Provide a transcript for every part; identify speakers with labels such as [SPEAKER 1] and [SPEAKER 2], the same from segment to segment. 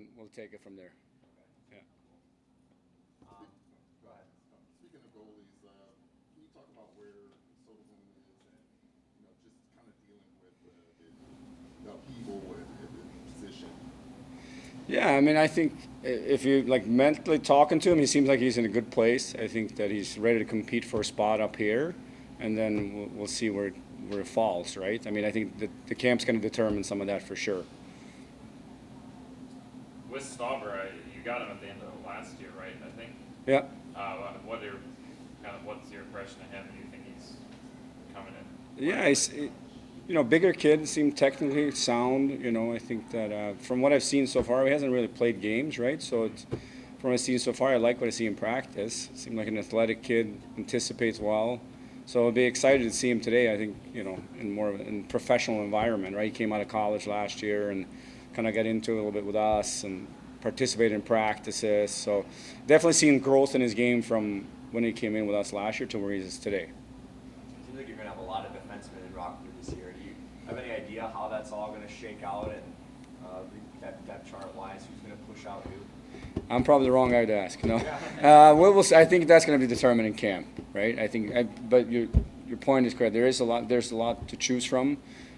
[SPEAKER 1] then we'll take it from there. Yeah.
[SPEAKER 2] Go ahead. Speaking of goalies, can you talk about where Sorensen is and just kind of dealing with the upheaval at the position?
[SPEAKER 1] Yeah, I mean, I think if you like mentally talking to him, he seems like he's in a good place. I think that he's ready to compete for a spot up here, and then we'll see where it falls, right? I mean, I think the camp's going to determine some of that for sure.
[SPEAKER 3] With Stauber, you got him at the end of last year, right? I think.
[SPEAKER 1] Yeah.
[SPEAKER 3] What's your impression of him? Do you think he's coming in?
[SPEAKER 1] Yeah, he's bigger kid, seemed technically sound. I think that from what I've seen so far, he hasn't really played games, right? So from what I've seen so far, I like what I see in practice. Seemed like an athletic kid, anticipates well. So I'll be excited to see him today. I think in more of a professional environment, right? He came out of college last year and kind of got into it a little bit with us and participated in practices. So definitely seeing growth in his game from when he came in with us last year to where he is today.
[SPEAKER 4] It seems like you're going to have a lot of defensemen in Rockford this year. Do you have any idea how that's all going to shake out and that depth chart-wise, who's going to push out who?
[SPEAKER 1] I'm probably the wrong guy to ask. No, I think that's going to be determined in camp, right? But your point is correct. There's a lot to choose from.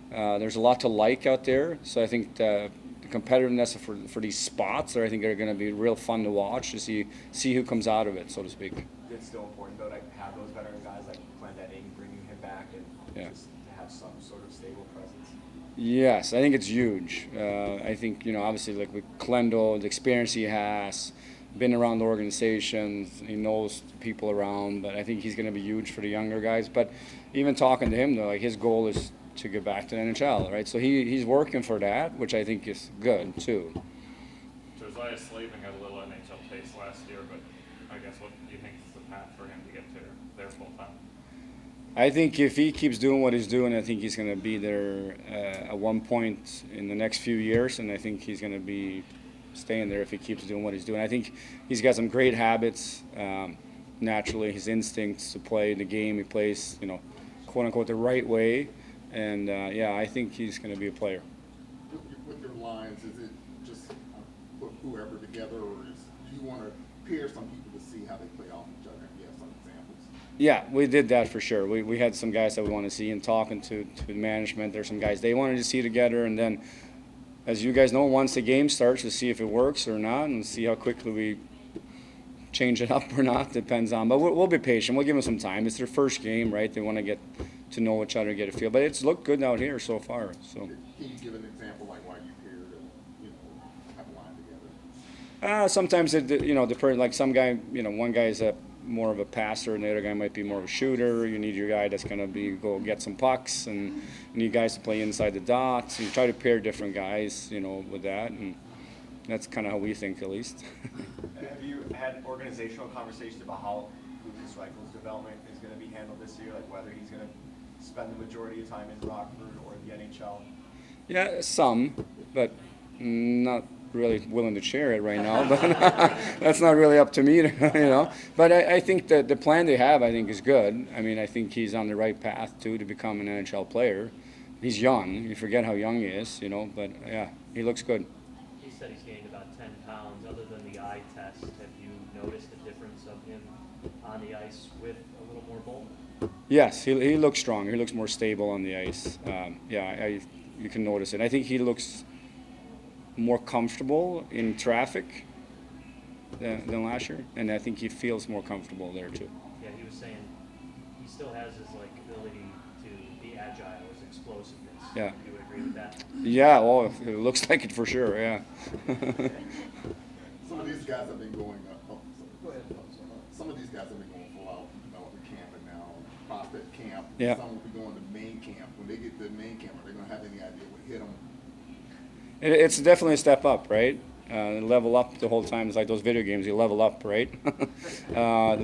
[SPEAKER 1] There's a lot to like out there. So I think the competitiveness for these spots are going to be real fun to watch to see who comes out of it, so to speak.
[SPEAKER 4] It's still important though to have those veteran guys like Clendenning bringing him back and just to have some sort of stable presence.
[SPEAKER 1] Yes, I think it's huge. I think obviously like with Clendo, the experience he has, been around the organization, he knows the people around. But I think he's going to be huge for the younger guys. But even talking to him though, like his goal is to get back to the NHL, right? So he's working for that, which I think is good too.
[SPEAKER 3] Josiah Slavin got a little NHL taste last year, but I guess what do you think is the path for him to get there full time?
[SPEAKER 1] I think if he keeps doing what he's doing, I think he's going to be there at one point in the next few years, and I think he's going to be staying there if he keeps doing what he's doing. I think he's got some great habits. Naturally, his instincts to play the game, he plays, quote unquote, the right way. And I think he's going to be a player.
[SPEAKER 2] With your lines, is it just put whoever together, or do you want to pair some people to see how they play off each other? You have some examples.
[SPEAKER 1] Yeah, we did that for sure. We had some guys that we want to see, and talking to the management, there's some guys they wanted to see together, and then, as you guys know, once the game starts, to see if it works or not, and see how quickly we change it up or not. Depends on, but we'll be patient. We'll give them some time. It's their first game, right? They want to get to know each other, get a feel. But it's looked good out here so far. So.
[SPEAKER 2] Can you give an example like why you paired and have a line together?
[SPEAKER 1] Sometimes like some guy, one guy is more of a passer, and the other guy might be more of a shooter. You need your guy that's going to go get some pucks, and you need guys to play inside the dots. You try to pair different guys, with that, and that's kind of how we think, at least.
[SPEAKER 4] Have you had organizational conversations about how Lucas Reichel's development is going to be handled this year, like whether he's going to spend the majority of time in Rockford or the NHL?
[SPEAKER 1] Yeah, some, but not really willing to share it right now. But that's not really up to me, But I think that the plan they have, I think, is good. I mean, I think he's on the right path too to become an NHL player. He's young. You forget how young he is, But yeah, he looks good.
[SPEAKER 5] He said he's gained about 10 pounds. Other than the eye test, have you noticed a difference of him on the ice with a little more boldness?
[SPEAKER 1] Yes, he looks strong. He looks more stable on the ice. You can notice it. I think he looks more comfortable in traffic than last year, and I think he feels more comfortable there too.
[SPEAKER 5] Yeah, he was saying he still has his ability to be agile, his explosiveness.
[SPEAKER 1] Yeah.
[SPEAKER 5] You would agree with that?
[SPEAKER 1] Yeah, well, it looks like it for sure. Yeah.
[SPEAKER 2] Some of these guys have been going. Go ahead. Some of these guys have been going full out development camp and now prospect camp.
[SPEAKER 1] Yeah.
[SPEAKER 2] Some will be going to main camp. When they get to main camp, are they going to have any idea what hit them?
[SPEAKER 1] It's definitely a step up, right? Level up the whole time. It's like those video games. You level up, right?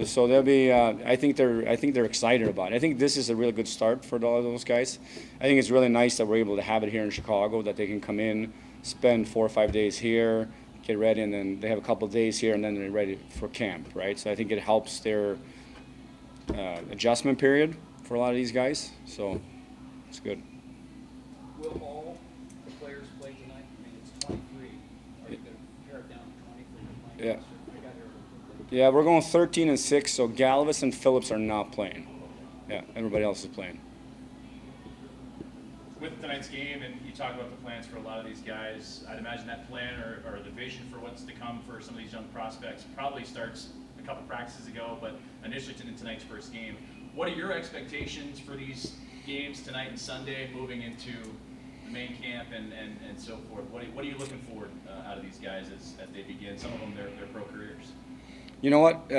[SPEAKER 1] So they'll be. I think they're excited about it. I think this is a really good start for all of those guys. I think it's really nice that we're able to have it here in Chicago. That they can come in, spend 4 or 5 days here, get ready, and then they have a couple of days here, and then they're ready for camp, right? So I think it helps their adjustment period for a lot of these guys. So it's good.
[SPEAKER 6] Will all the players play tonight? I mean, it's 23. Are you going to pair
[SPEAKER 1] Yeah. Yeah, we're going 13-6, so Galvis and Phillips are not playing. Yeah, everybody else is playing.
[SPEAKER 6] With tonight's game, and you talk about the plans for a lot of these guys, I'd imagine that plan or the vision for what's to come for some of these young prospects probably starts a couple practices ago, but initially in tonight's first game. What are your expectations for these games tonight and Sunday, moving into the main camp and so forth? What are you looking forward out of these guys as they begin? Some of them, their pro careers.
[SPEAKER 1] You know what?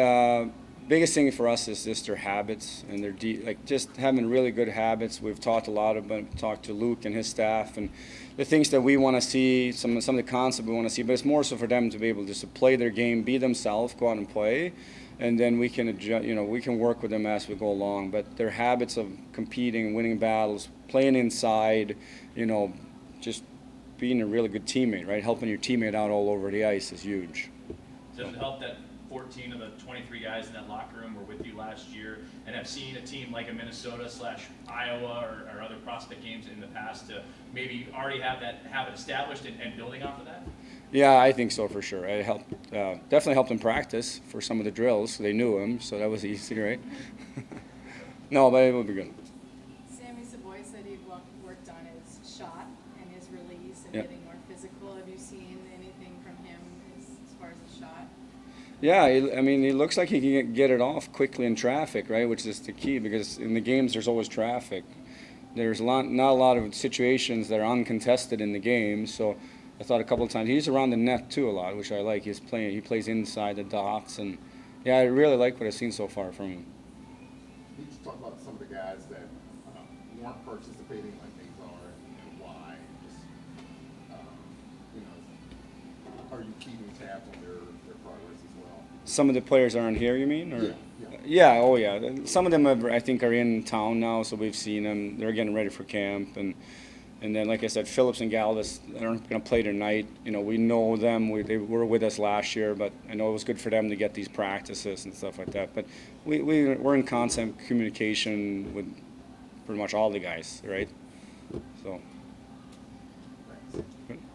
[SPEAKER 1] Biggest thing for us is just their habits and their like just having really good habits. We've talked a lot about talked to Luke and his staff and the things that we want to see, some of the concepts we want to see. But it's more so for them to be able just to play their game, be themselves, go out and play, and then we can adjust, we can work with them as we go along. But their habits of competing, winning battles, playing inside, just being a really good teammate, right? Helping your teammate out all over the ice is huge.
[SPEAKER 6] Does it help that 14 of the 23 guys in that locker room were with you last year and have seen a team like a Minnesota/Iowa or other prospect games in the past to maybe already have that habit established and building off of that?
[SPEAKER 1] Yeah, I think so for sure. It helped, definitely helped them practice for some of the drills. They knew him, so that was easy, right? No, but it will be good.
[SPEAKER 7] Sammy Savoy said he worked on his shot and his release and
[SPEAKER 1] Yep.
[SPEAKER 7] getting more physical. Have you seen anything from him as far as his shot?
[SPEAKER 1] Yeah, he looks like he can get it off quickly in traffic, right? Which is the key because in the games there's always traffic. There's not a lot of situations that are uncontested in the game. So I thought a couple of times he's around the net too a lot, which I like. He plays inside the dots, and yeah, I really like what I've seen so far from him.
[SPEAKER 2] Can you just talk about some of the guys that weren't participating like these are and why? Just, are you keeping tabs on their progress as well?
[SPEAKER 1] Some of the players aren't here, you mean? Or?
[SPEAKER 2] Yeah.
[SPEAKER 1] Yeah, oh yeah. Some of them I think are in town now, so we've seen them. They're getting ready for camp, and then like I said, Phillips and Galvis aren't going to play tonight. We know them. They were with us last year, but I know it was good for them to get these practices and stuff like that. But we're in constant communication with pretty much all the guys, right? So.